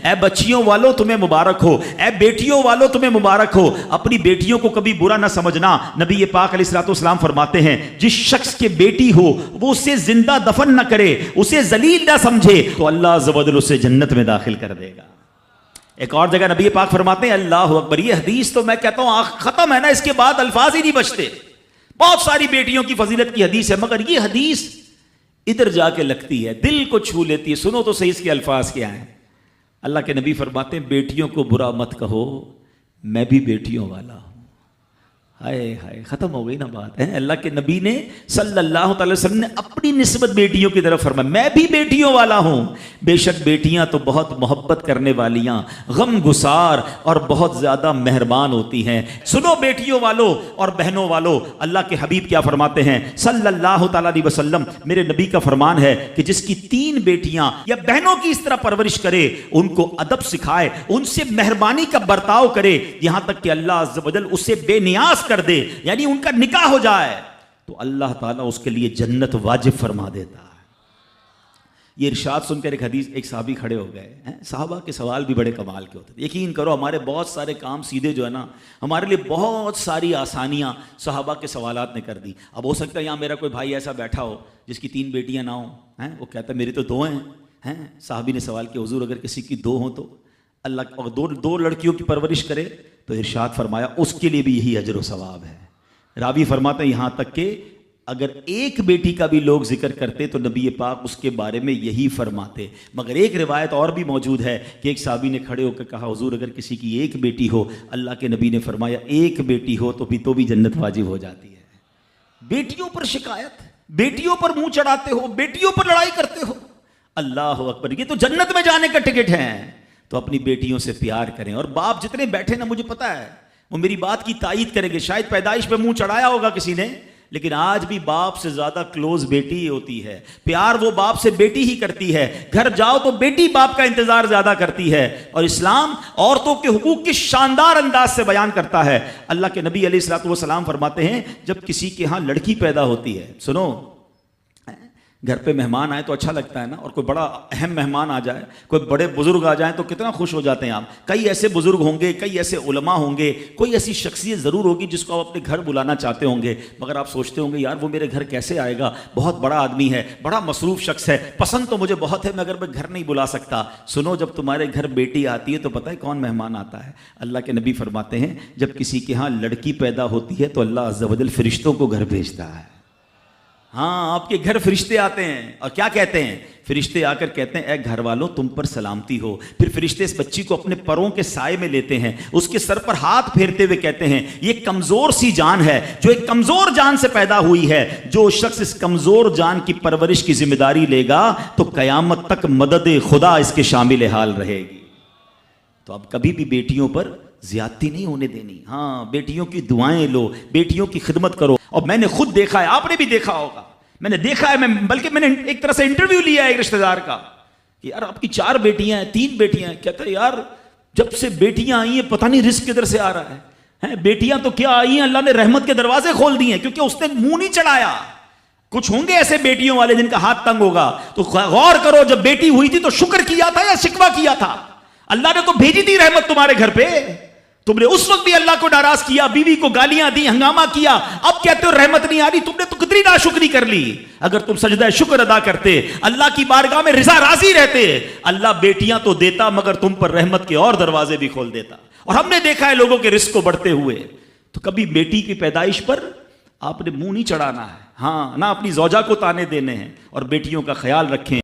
اے بچیوں والو تمہیں مبارک ہو، اے بیٹیوں والو تمہیں مبارک ہو۔ اپنی بیٹیوں کو کبھی برا نہ سمجھنا۔ نبی پاک علیہ الصلوۃ والسلام فرماتے ہیں جس شخص کے بیٹی ہو وہ اسے زندہ دفن نہ کرے، اسے ذلیل نہ سمجھے، تو اللہ عز و جل اسے جنت میں داخل کر دے گا۔ ایک اور جگہ نبی پاک فرماتے ہیں اللہ اکبر، یہ حدیث تو میں کہتا ہوں ختم ہے نا، اس کے بعد الفاظ ہی نہیں بچتے۔ بہت ساری بیٹیوں کی فضیلت کی حدیث ہے، مگر یہ حدیث ادھر جا کے لگتی ہے، دل کو چھو لیتی ہے۔ سنو تو صحیح اس کے الفاظ کیا ہیں۔ اللہ کے نبی فرماتے ہیں بیٹیوں کو برا مت کہو، میں بھی بیٹیوں والا ہوں۔ ہائے ہائے، ختم ہو گئی نا بات ہے۔ اللہ کے نبی نے صلی اللہ تعالی وسلم نے اپنی نسبت بیٹیوں کی طرف فرمایا میں بھی بیٹیوں والا ہوں۔ بے شک بیٹیاں تو بہت محبت کرنے والیاں، غم گسار اور بہت زیادہ مہربان ہوتی ہیں۔ سنو بیٹیوں والو اور بہنوں والو، اللہ کے حبیب کیا فرماتے ہیں صلی اللہ تعالی علیہ وسلم، میرے نبی کا فرمان ہے کہ جس کی 3 بیٹیاں یا بہنوں کی اس طرح پرورش کرے، ان کو ادب سکھائے، ان سے مہربانی کا برتاؤ کرے، یہاں تک کہ اللہ عز و جل اسے بے نیاز کر دے، یعنی ان کا نکاح ہو جائے، تو اللہ تعالیٰ اس کے لیے جنت واجب فرما دیتا ہے۔ یہ ارشاد سن کر ایک صحابی کھڑے ہو گئے ہیں۔ صحابہ کے سوال بھی بڑے کمال کے ہوتے ہیں۔ یقین کرو ہمارے بہت سارے کام سیدھے جو ہے نا، ہمارے لیے بہت ساری آسانیاں صحابہ کے سوالات نے کر دی۔ اب ہو سکتا ہے یہاں میرا کوئی بھائی ایسا بیٹھا ہو جس کی 3 بیٹیاں نہ ہوں، وہ کہتا ہے میری تو 2 ہیں۔ صحابی نے سوال کیا حضور اگر کسی کی 2 ہوں تو اللہ اور 2 لڑکیوں کی پرورش کرے، تو ارشاد فرمایا اس کے لیے بھی یہی اجر و ثواب ہے۔ راوی فرماتے ہیں یہاں تک کہ اگر ایک بیٹی کا بھی لوگ ذکر کرتے تو نبی پاک اس کے بارے میں یہی فرماتے۔ مگر ایک روایت اور بھی موجود ہے کہ ایک صحابی نے کھڑے ہو کر کہا حضور اگر کسی کی 1 بیٹی ہو، اللہ کے نبی نے فرمایا 1 بیٹی ہو تو بھی جنت واجب ہو جاتی ہے۔ بیٹیوں پر شکایت، بیٹیوں پر منہ چڑھاتے ہو، بیٹیوں پر لڑائی کرتے ہو، اللہ اکبر، یہ تو جنت میں جانے کا ٹکٹ ہے۔ تو اپنی بیٹیوں سے پیار کریں۔ اور باپ جتنے بیٹھے نا، مجھے پتا ہے وہ میری بات کی تائید کریں گے، شاید پیدائش پہ منہ چڑھایا ہوگا کسی نے، لیکن آج بھی باپ سے زیادہ کلوز بیٹی ہی ہوتی ہے۔ پیار وہ باپ سے بیٹی ہی کرتی ہے، گھر جاؤ تو بیٹی باپ کا انتظار زیادہ کرتی ہے۔ اور اسلام عورتوں کے حقوق کی شاندار انداز سے بیان کرتا ہے۔ اللہ کے نبی علیہ الصلوۃ والسلام فرماتے ہیں جب کسی کے ہاں لڑکی پیدا ہوتی ہے، سنو، گھر پہ مہمان آئے تو اچھا لگتا ہے نا، اور کوئی بڑا اہم مہمان آ جائے، کوئی بڑے بزرگ آ جائیں تو کتنا خوش ہو جاتے ہیں آپ۔ کئی ایسے بزرگ ہوں گے، کئی ایسے علماء ہوں گے، کوئی ایسی شخصیت ضرور ہوگی جس کو آپ اپنے گھر بلانا چاہتے ہوں گے، مگر آپ سوچتے ہوں گے یار وہ میرے گھر کیسے آئے گا، بہت بڑا آدمی ہے، بڑا مصروف شخص ہے، پسند تو مجھے بہت ہے مگر میں گھر نہیں بلا سکتا۔ سنو، جب تمہارے گھر بیٹی آتی ہے تو پتہ ہے کون مہمان آتا ہے؟ اللہ کے نبی فرماتے ہیں جب کسی کے ہاں لڑکی پیدا ہوتی ہے تو اللہ عز و جل فرشتوں کو گھر بھیجتا ہے۔ ہاں، آپ کے گھر فرشتے آتے ہیں اور کیا کہتے ہیں؟ فرشتے آ کر کہتے ہیں اے گھر والوں تم پر سلامتی ہو۔ پھر فرشتے اس بچی کو اپنے پروں کے سائے میں لیتے ہیں، اس کے سر پر ہاتھ پھیرتے ہوئے کہتے ہیں یہ کمزور سی جان ہے جو ایک کمزور جان سے پیدا ہوئی ہے، جو شخص اس کمزور جان کی پرورش کی ذمہ داری لے گا تو قیامت تک مدد خدا اس کے شامل حال رہے گی۔ تو اب کبھی بھی بیٹیوں پر زیادتی نہیں ہونے دینی۔ ہاں، بیٹیوں کی دعائیں لو، بیٹیوں کی خدمت کرو۔ اور میں نے خود دیکھا ہے، آپ نے بھی دیکھا ہوگا، میں نے دیکھا ہے، بلکہ میں نے ایک طرح سے انٹرویو لیا ہے ایک رشتہ دار کا کہ یار آپ کی 4 بیٹیاں ہیں، 3 بیٹیاں ہیں، کہتا ہے یار جب سے بیٹیاں آئی ہیں پتہ نہیں رزق کدھر سے آ رہا ہے۔ بیٹیاں تو کیا آئی ہیں، اللہ نے رحمت کے دروازے کھول دیے ہیں، کیونکہ اس نے منہ نہیں چڑھایا۔ کچھ ہوں گے ایسے بیٹیوں والے جن کا ہاتھ تنگ ہوگا، تو غور کرو جب بیٹی ہوئی تھی تو شکر کیا تھا یا شکوہ کیا تھا؟ اللہ نے تو بھیجی تھی رحمت تمہارے گھر پہ، تم نے اس وقت بھی اللہ کو ناراض کیا، بیوی کو گالیاں دی، ہنگامہ کیا، اب کہتے ہو رحمت نہیں آ رہی۔ تم نے تو کتنی ناشکری کر لی۔ اگر تم سجدہ شکر ادا کرتے، اللہ کی بارگاہ میں رضا راضی رہتے، اللہ بیٹیاں تو دیتا مگر تم پر رحمت کے اور دروازے بھی کھول دیتا۔ اور ہم نے دیکھا ہے لوگوں کے رزق کو بڑھتے ہوئے۔ تو کبھی بیٹی کی پیدائش پر آپ نے منہ نہیں چڑھانا ہے، ہاں، نہ اپنی زوجہ کو تانے دینے ہیں، اور بیٹیوں کا خیال رکھیں۔